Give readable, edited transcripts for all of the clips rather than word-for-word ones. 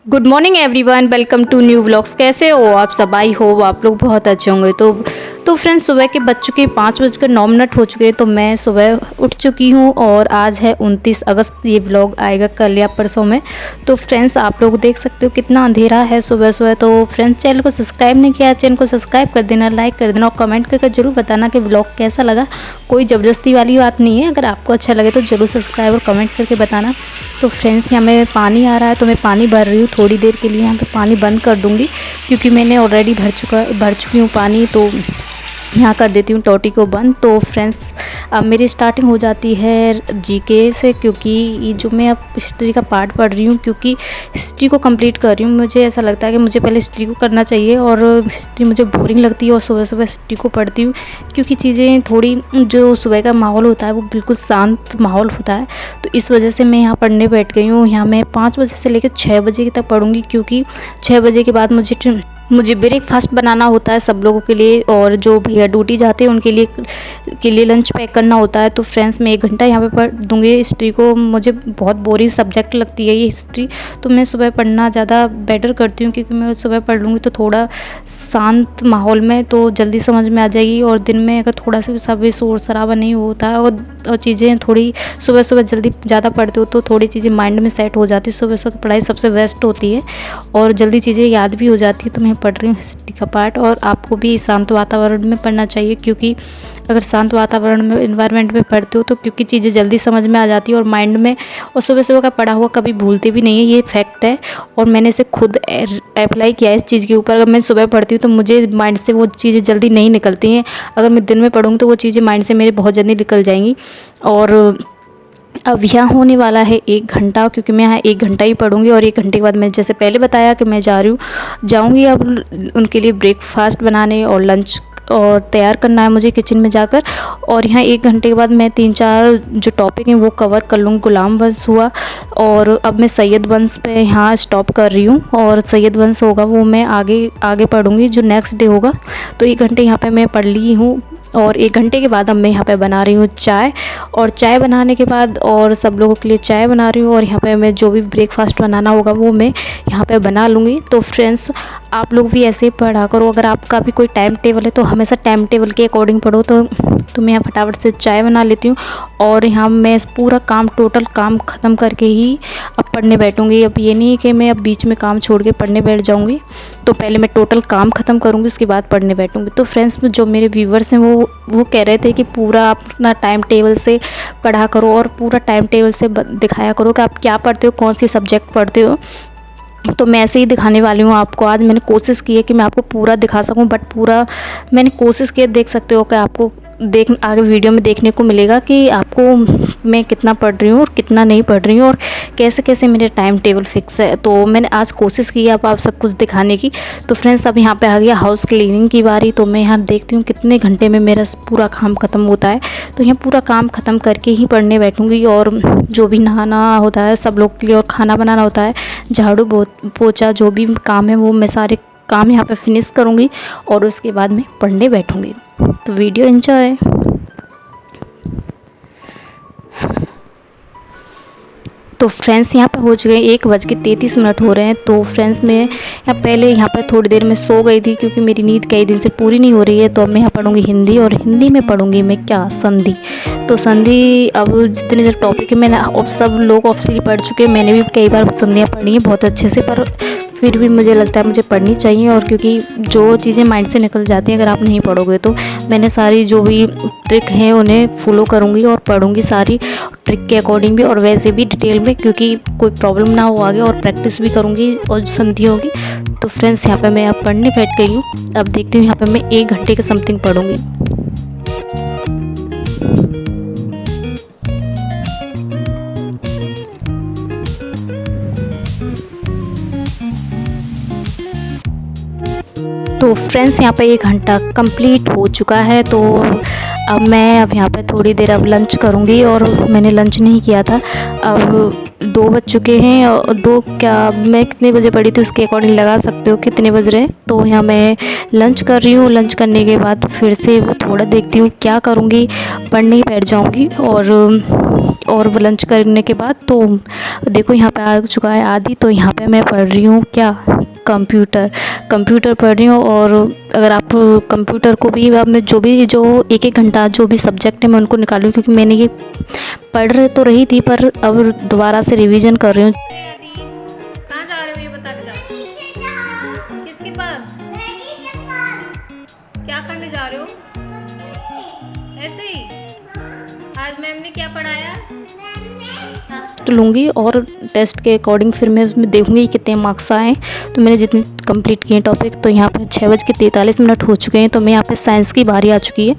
Good morning everyone, welcome to new vlogs. कैसे हो आप सब? आई होप आप लोग बहुत अच्छे होंगे। तो फ्रेंड्स, सुबह के बज चुके 5:09 हो चुके हैं। तो मैं सुबह उठ चुकी हूँ और आज है 29 अगस्त। ये व्लॉग आएगा कल या परसों में। तो फ्रेंड्स, आप लोग देख सकते हो कितना अंधेरा है सुबह सुबह। तो फ्रेंड्स, चैनल को सब्सक्राइब नहीं किया, चैनल को सब्सक्राइब कर देना, लाइक कर देना और कमेंट करके जरूर बताना कि व्लॉग कैसा लगा। कोई ज़बरदस्ती वाली बात नहीं है, अगर आपको अच्छा लगे तो ज़रूर सब्सक्राइब और कमेंट करके बताना। तो फ्रेंड्स, यहाँ में पानी आ रहा है तो मैं पानी भर रही हूँ। थोड़ी देर के लिए यहाँ पे पानी बंद कर दूँगी क्योंकि मैंने ऑलरेडी भर चुकी हूँ पानी। तो यहाँ कर देती हूँ टोटी को बंद। तो फ्रेंड्स, अब मेरी स्टार्टिंग हो जाती है जीके से, क्योंकि ये जो मैं अब हिस्ट्री का पार्ट पढ़ रही हूँ, क्योंकि हिस्ट्री को कंप्लीट कर रही हूँ। मुझे ऐसा लगता है कि मुझे पहले हिस्ट्री को करना चाहिए, और हिस्ट्री मुझे बोरिंग लगती है और सुबह सुबह हिस्ट्री को पढ़ती हूँ क्योंकि चीज़ें थोड़ी, जो सुबह का माहौल होता है वो बिल्कुल शांत माहौल होता है। तो इस वजह से मैं यहाँ पढ़ने बैठ गई हूँ। यहाँ मैं 5 बजे से लेकर 6 बजे तक पढ़ूँगी, क्योंकि 6 बजे के बाद मुझे ब्रेकफास्ट बनाना होता है सब लोगों के लिए, और जो भैया ड्यूटी जाते हैं उनके लिए लंच पैक करना होता है। तो फ्रेंड्स, मैं 1 घंटा यहाँ पे पढ़ दूँगी हिस्ट्री को। मुझे बहुत बोरिंग सब्जेक्ट लगती है ये हिस्ट्री, तो मैं सुबह पढ़ना ज़्यादा बेटर करती हूँ, क्योंकि मैं सुबह पढ़ लूँगी तो थोड़ा शांत माहौल में तो जल्दी समझ में आ जाएगी। और दिन में अगर थोड़ा सा सब शोर शराबा नहीं होता है और चीज़ें थोड़ी सुबह सुबह जल्दी ज़्यादा पढ़ते हो तो थोड़ी चीज़ें माइंड में सेट हो जाती है। सुबह सुबह पढ़ाई सबसे बेस्ट होती है और जल्दी चीज़ें याद भी हो जाती है। तो मैं पढ़ रही हूँ हिस्ट्री का पार्ट, और आपको भी शांत वातावरण में पढ़ना चाहिए, क्योंकि अगर शांत वातावरण में इन्वायरमेंट में पढ़ते हो तो क्योंकि चीज़ें जल्दी समझ में आ जाती है और माइंड में, और सुबह सुबह का पढ़ा हुआ कभी भूलते भी नहीं है, ये फैक्ट है। और मैंने इसे खुद अप्लाई किया है इस चीज़ के ऊपर। अगर मैं सुबह पढ़ती हूँ तो मुझे माइंड से वो चीज़ें जल्दी नहीं निकलती हैं। अगर मैं दिन में पढ़ूँगी तो वो चीज़ें माइंड से मेरे बहुत जल्दी निकल जाएंगी। और अब यहाँ होने वाला है 1 घंटा, क्योंकि मैं यहाँ 1 घंटा ही पढ़ूँगी, और 1 घंटे के बाद मैं जैसे पहले बताया कि मैं जाऊँगी अब उनके लिए ब्रेकफास्ट बनाने और लंच और तैयार करना है मुझे किचन में जाकर। और यहाँ 1 घंटे के बाद मैं 3-4 जो टॉपिक हैं वो कवर कर लूँगी। गुलाम वंश हुआ, और अब मैं सैयद वंश पे यहाँ स्टॉप कर रही हूँ, और सैयद वंश होगा वो मैं आगे पढ़ूँगी जो नेक्स्ट डे होगा। तो 1 घंटे यहाँ पे मैं पढ़ ली हूँ, और 1 घंटे के बाद अब मैं यहाँ पे बना रही हूँ चाय। और चाय बनाने के बाद और सब लोगों के लिए चाय बना रही हूँ, और यहाँ पे मैं जो भी ब्रेकफास्ट बनाना होगा वो मैं यहाँ पे बना लूँगी। तो फ्रेंड्स, आप लोग भी ऐसे ही पढ़ा करो। अगर आपका भी कोई टाइम टेबल है तो हमेशा टाइम टेबल के अकॉर्डिंग पढ़ो। तो मैं यहाँ फटाफट से चाय बना लेती हूँ, और यहाँ मैं पूरा काम टोटल काम ख़त्म करके ही अब पढ़ने बैठूँगी। अब ये नहीं कि मैं अब बीच में काम छोड़ के पढ़ने बैठ जाऊँगी। तो पहले मैं टोटल काम ख़त्म करूँगी, उसके बाद पढ़ने बैठूँगी। तो फ्रेंड्स, जो मेरे व्यूवर्स हैं वो कह रहे थे कि पूरा अपना टाइम टेबल से पढ़ा करो, और पूरा टाइम टेबल से दिखाया करो कि आप क्या पढ़ते हो, कौन सी सब्जेक्ट पढ़ते हो। तो मैं ऐसे ही दिखाने वाली हूँ आपको। आज मैंने कोशिश की है कि मैं आपको पूरा दिखा सकूँ, बट पूरा मैंने कोशिश की, देख सकते हो कि आपको आगे वीडियो में देखने को मिलेगा कि आपको मैं कितना पढ़ रही हूँ और कितना नहीं पढ़ रही हूँ, और कैसे कैसे मेरे टाइम टेबल फिक्स है। तो मैंने आज कोशिश की है आप सब कुछ दिखाने की। तो फ्रेंड्स, अब यहाँ पे आ गया हाउस क्लीनिंग की बारी। तो मैं यहाँ देखती हूँ कितने घंटे में मेरा पूरा काम ख़त्म होता है। तो यहाँ पूरा काम ख़त्म करके ही पढ़ने बैठूँगी, और जो भी नहाना होता है सब लोग के लिए, और खाना बनाना होता है, झाड़ू पोछा जो भी काम है वो मैं सारे काम यहाँ पे फिनिश करूँगी, और उसके बाद मैं पढ़ने बैठूँगी। तो वीडियो एंजॉय। तो फ्रेंड्स, यहाँ पे हो चुके हैं 1:33 हो रहे हैं। तो फ्रेंड्स, मैं पहले यहाँ पर थोड़ी देर में सो गई थी, क्योंकि मेरी नींद कई दिन से पूरी नहीं हो रही है। तो अब मैं यहाँ पढ़ूँगी हिंदी, और हिंदी में पढ़ूँगी मैं क्या, संधि। तो संधि, अब जितने जो टॉपिक है मैंने अब सब लोग ऑब्वियसली पढ़ चुके हैं, मैंने भी कई बार संधियाँ पढ़ी हैं बहुत अच्छे से, पर फिर भी मुझे लगता है मुझे पढ़नी चाहिए। और क्योंकि जो चीज़ें माइंड से निकल जाती हैं अगर आप नहीं पढ़ोगे, तो मैंने सारी जो भी ट्रिक हैं उन्हें फॉलो करूँगी और पढ़ूँगी सारी ट्रिक के अकॉर्डिंग भी, और वैसे भी डिटेल में, क्योंकि कोई प्रॉब्लम ना हो आगे, और प्रैक्टिस भी करूँगी और संधि होगी। तो फ्रेंड्स, यहाँ पे मैं अब पढ़ने बैठ गई हूँ। अब देखती हूँ यहाँ पे मैं 1 घंटे के समथिंग पढ़ूँगी। तो फ्रेंड्स, यहाँ पे 1 घंटा कंप्लीट हो चुका है। तो अब मैं यहाँ पे थोड़ी देर अब लंच करूँगी, और मैंने लंच नहीं किया था। अब 2 बज चुके हैं और 2 क्या, मैं कितने बजे पड़ी थी उसके अकॉर्डिंग लगा सकते हो कितने बज रहे हैं। तो यहाँ मैं लंच कर रही हूँ। लंच करने के बाद फिर से थोड़ा देखती हूँ क्या करूँगी, पढ़ने ही बैठ जाऊँगी। और लंच करने के बाद तो देखो यहाँ पे आ चुका है आदि। तो यहाँ पे मैं पढ़ रही हूँ क्या, कंप्यूटर पढ़ रही हूँ। और अगर आप कंप्यूटर को भी, अब मैं जो 1-1 घंटा जो भी सब्जेक्ट है मैं उनको निकाल रही हूँ, क्योंकि मैंने ये पढ़ रहे तो रही थी पर अब दोबारा से रिवीजन कर रही हूँ। कहाँ जा रहे हो ये बता के जाओ। किसके पास? क्या करने जा रहे हो? ऐसे ही आज मैम ने क्या पढ़ाया? तो लूँगी और टेस्ट के अकॉर्डिंग फिर मैं उसमें देखूँगी कितने मार्क्स आए। तो मैंने जितने कंप्लीट किए टॉपिक। तो यहाँ पे 6:43 हो चुके हैं। तो मैं यहाँ पे साइंस की बारी आ चुकी है।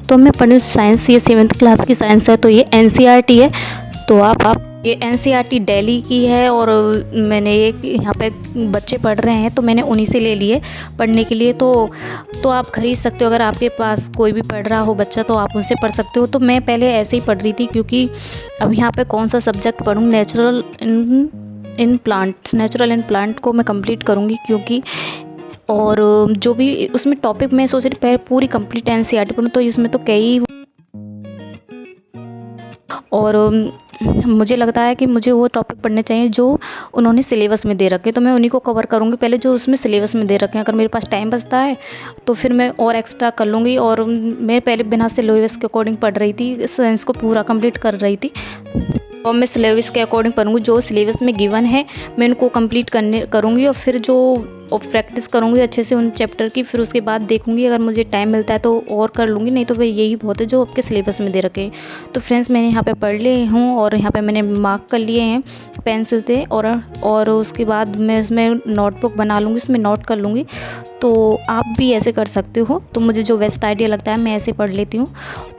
तो मैं पढ़ी साइंस, ये 7th क्लास की साइंस है। तो ये NCERT है। तो आप ये NCERT दिल्ली की है। और मैंने एक यहाँ पे बच्चे पढ़ रहे हैं तो मैंने उन्हीं से ले लिए पढ़ने के लिए। तो आप ख़रीद सकते हो, अगर आपके पास कोई भी पढ़ रहा हो बच्चा तो आप उनसे पढ़ सकते हो। तो मैं पहले ऐसे ही पढ़ रही थी, क्योंकि अब यहाँ पे कौन सा सब्जेक्ट पढ़ूँ, नेचुरल इन प्लांट को मैं कंप्लीट करूँगी, क्योंकि और जो भी उसमें टॉपिक मैं सोच रही पहले पूरी कंप्लीट NCERT पढ़ूँ। तो इसमें तो कई, और मुझे लगता है कि मुझे वो टॉपिक पढ़ने चाहिए जो उन्होंने सिलेबस में दे रखे हैं। तो मैं उन्हीं को कवर करूँगी पहले जो उसमें सिलेबस में दे रखे हैं। अगर मेरे पास टाइम बचता है तो फिर मैं और एक्स्ट्रा कर लूँगी। और मैं पहले बिना सिलेबस के अकॉर्डिंग पढ़ रही थी, साइंस को पूरा कंप्लीट कर रही थी। और मैं सिलेबस के अकॉर्डिंग पढ़ूँगी, जो सिलेबस में गिवन है मैं उनको कंप्लीट करूँगी। और फिर और प्रैक्टिस करूँगी अच्छे से उन चैप्टर की। फिर उसके बाद देखूँगी अगर मुझे टाइम मिलता है तो और कर लूँगी, नहीं तो भाई यही बहुत है जो आपके सिलेबस में दे रखे हैं। तो फ्रेंड्स मैंने यहाँ पे पढ़ लिए हूँ और यहाँ पे मैंने मार्क कर लिए हैं पेंसिल से। और उसके बाद मैं इसमें नोटबुक बना लूँगी, उसमें नोट कर लूँगी। तो आप भी ऐसे कर सकते हो। तो मुझे जो बेस्ट आइडिया लगता है मैं ऐसे पढ़ लेती हूँ।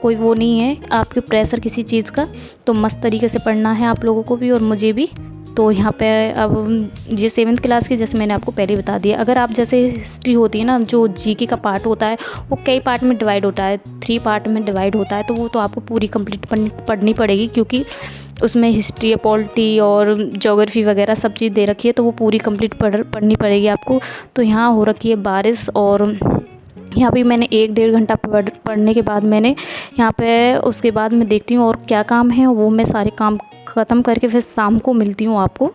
कोई वो नहीं है आपके प्रेशर किसी चीज़ का। तो मस्त तरीके से पढ़ना है आप लोगों को भी और मुझे भी। तो यहाँ पे अब ये 7th क्लास की, जैसे मैंने आपको पहले बता दिया। अगर आप जैसे हिस्ट्री होती है ना, जो GK का पार्ट होता है वो कई पार्ट में डिवाइड होता है, 3 पार्ट में डिवाइड होता है। तो वो तो आपको पूरी कंप्लीट पढ़नी पड़ेगी, क्योंकि उसमें हिस्ट्री, पॉलिटी और ज्योग्राफी वगैरह सब चीज़ दे रखी है। तो वो पूरी कंप्लीट पढ़नी पड़ेगी आपको। तो यहाँ हो रखी है बारिश, और यहाँ पे मैंने 1-1.5 घंटा पढ़ने के बाद मैंने यहाँ पे उसके बाद मैं देखती हूँ और क्या काम है वो मैं सारे काम ख़त्म करके फिर शाम को मिलती हूँ आपको।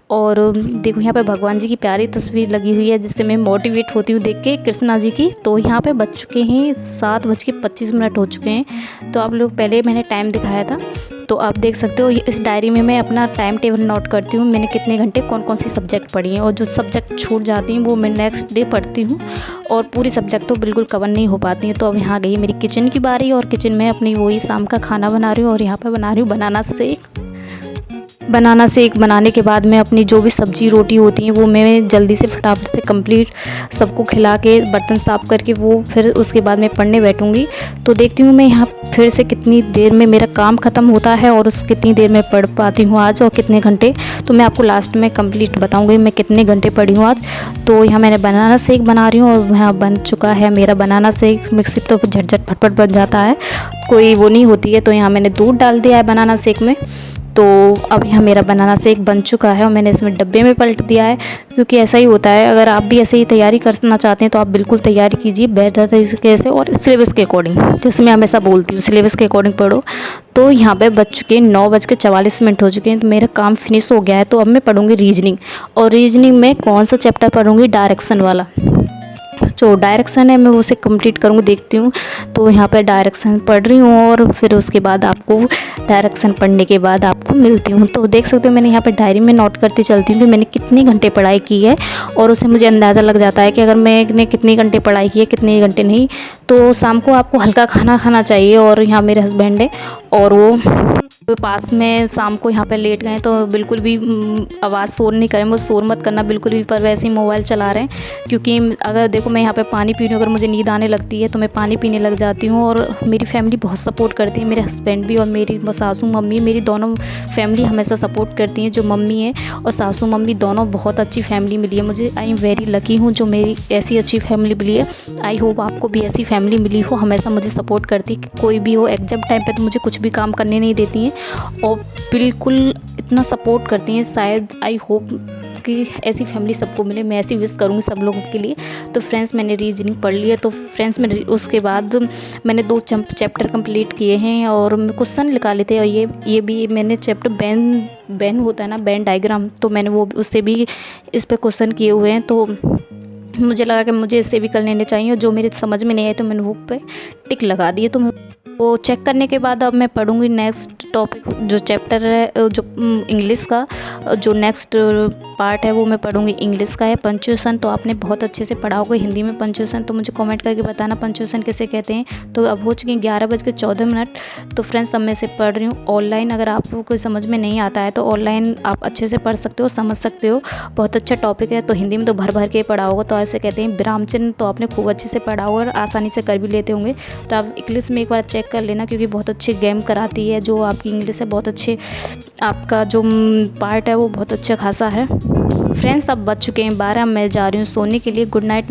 और देखो यहाँ पे भगवान जी की प्यारी तस्वीर लगी हुई है, जिससे मैं मोटिवेट होती हूँ देख के, कृष्णा जी की। तो यहाँ पे बज चुके हैं 7:25 हो चुके हैं। तो आप लोग पहले मैंने टाइम दिखाया था, तो आप देख सकते हो। इस डायरी में मैं अपना टाइम टेबल नोट करती हूँ, मैंने कितने घंटे कौन कौन सी सब्जेक्ट पढ़ी हैं। और जो सब्जेक्ट छूट जाती हैं वो मैं नेक्स्ट डे पढ़ती हूँ, और पूरी सब्जेक्ट तो बिल्कुल कवर नहीं हो पाती हैं। तो अब यहाँ गई मेरी किचन की बारी, और किचन में अपनी वही शाम का खाना बना रही हूँ। और यहाँ पर बना रही हूँ बनाना शेक बनाने के बाद मैं अपनी जो भी सब्जी रोटी होती हैं वो मैं जल्दी से फटाफट से कंप्लीट सबको खिला के बर्तन साफ़ करके वो फिर उसके बाद मैं पढ़ने बैठूँगी। तो देखती हूँ मैं यहाँ फिर से कितनी देर में मेरा काम ख़त्म होता है और उस कितनी देर में पढ़ पाती हूँ आज और कितने घंटे। तो मैं आपको लास्ट में कंप्लीट बताऊँगी मैं कितने घंटे पढ़ी हूँ आज। तो यहाँ मैंने बनाना शेक बना रही हूँ, और यहाँ बन चुका है मेरा बनाना शेक। मिक्सी तो झटझट फटफट बन जाता है, कोई वो नहीं होती है। तो यहाँ मैंने दूध डाल दिया है बनाना शेक में। तो अब यहाँ मेरा बनाना शेक बन चुका है और मैंने इसमें डब्बे में पलट दिया है, क्योंकि ऐसा ही होता है। अगर आप भी ऐसे ही तैयारी करना चाहते हैं तो आप बिल्कुल तैयारी कीजिए बेहतर तरीके से और सिलेबस के अकॉर्डिंग, जैसे मैं हमेशा बोलती हूँ सिलेबस के अकॉर्डिंग पढ़ो। तो यहाँ पे बज चुके 9:44 हो चुके हैं। तो मेरा काम फिनिश हो गया है। तो अब मैं पढ़ूँगी रीजनिंग, और रीजनिंग में कौन सा चैप्टर पढ़ूँगी, डायरेक्शन वाला। जो डायरेक्शन है मैं उसे कंप्लीट करूँगी, देखती हूँ। तो यहाँ पे डायरेक्शन पढ़ रही हूँ और फिर उसके बाद आपको डायरेक्शन पढ़ने के बाद आपको मिलती हूँ। तो देख सकते हो मैंने यहाँ पे डायरी में नोट करती चलती हूँ कि मैंने कितनी घंटे पढ़ाई की है, और उससे मुझे अंदाज़ा लग जाता है कि अगर मैंने कितनी घंटे पढ़ाई की है कितने घंटे नहीं। तो शाम को आपको हल्का खाना खाना चाहिए। और यहाँ मेरे हस्बैंड है और वो पास में शाम को यहाँ पे लेट गए, तो बिल्कुल भी आवाज़ शोर नहीं करें, वो शोर मत करना बिल्कुल भी, पर वैसे ही मोबाइल चला रहे हैं। क्योंकि अगर देखो मैं यहाँ पे पानी पी रही हूँ, अगर मुझे नींद आने लगती है तो मैं पानी पीने लग जाती हूँ। और मेरी फैमिली बहुत सपोर्ट करती है, मेरे हस्बैंड भी और मेरी सासू मम्मी, मेरी दोनों फैमिली हमेशा सपोर्ट करती हैं। जो मम्मी है और सासू मम्मी दोनों बहुत अच्छी फैमिली मिली है मुझे। आई एम वेरी लकी हूँ जो मेरी ऐसी अच्छी फैमिली मिली है। आई होप आपको भी ऐसी फैमिली मिली हो, हमेशा मुझे सपोर्ट करती, कोई भी हो। एग्जाम टाइम पे तो मुझे कुछ भी काम करने नहीं देती हैं, और बिल्कुल इतना सपोर्ट करती हैं। शायद आई होप कि ऐसी फैमिली सबको मिले, मैं ऐसी विश करूँगी सब लोगों के लिए। तो फ्रेंड्स मैंने रीजनिंग पढ़ ली है। तो फ्रेंड्स मैंने उसके बाद मैंने 2 चैप्टर कंप्लीट किए हैं और क्वेश्चन निकाले थे। और ये भी मैंने चैप्टर बेन होता है ना, बेन डायग्राम, तो मैंने वो उससे भी इस पे क्वेश्चन किए हुए हैं। तो मुझे लगा कि मुझे इससे भी कर लेने चाहिए। जो मेरे समझ में नहीं आए तो मैंने वो पे टिक लगा दिए। तो मैं वो चेक करने के बाद अब मैं पढ़ूँगी नेक्स्ट टॉपिक जो चैप्टर है, जो इंग्लिश का जो नेक्स्ट पार्ट है वो मैं पढ़ूँगी इंग्लिश का है, पंक्चुएशन। तो आपने बहुत अच्छे से पढ़ा होगा हिंदी में पंक्चुएशन, तो मुझे कमेंट करके बताना पंक्चुएशन किसे कहते हैं। तो अब हो चुके हैं 11:14। तो फ्रेंड्स अब मैं इसे पढ़ रही हूँ ऑनलाइन। अगर आपको कोई समझ में नहीं आता है तो ऑनलाइन आप अच्छे से पढ़ सकते हो, समझ सकते हो। बहुत अच्छा टॉपिक है। तो हिंदी में तो भर भर के पढ़ा होगा। तो ऐसे कहते हैं विराम चिन्ह, तो आपने खूब अच्छे से पढ़ा होगा और आसानी से कर भी लेते होंगे। तो आप इंग्लिश में एक बार चेक कर लेना, क्योंकि बहुत अच्छे गेम कराती है जो आपकी इंग्लिश है। बहुत अच्छे आपका जो पार्ट है वो बहुत अच्छा खासा है। फ्रेंड्स अब बज चुके हैं 12, मैं जा रही हूँ सोने के लिए। Good night.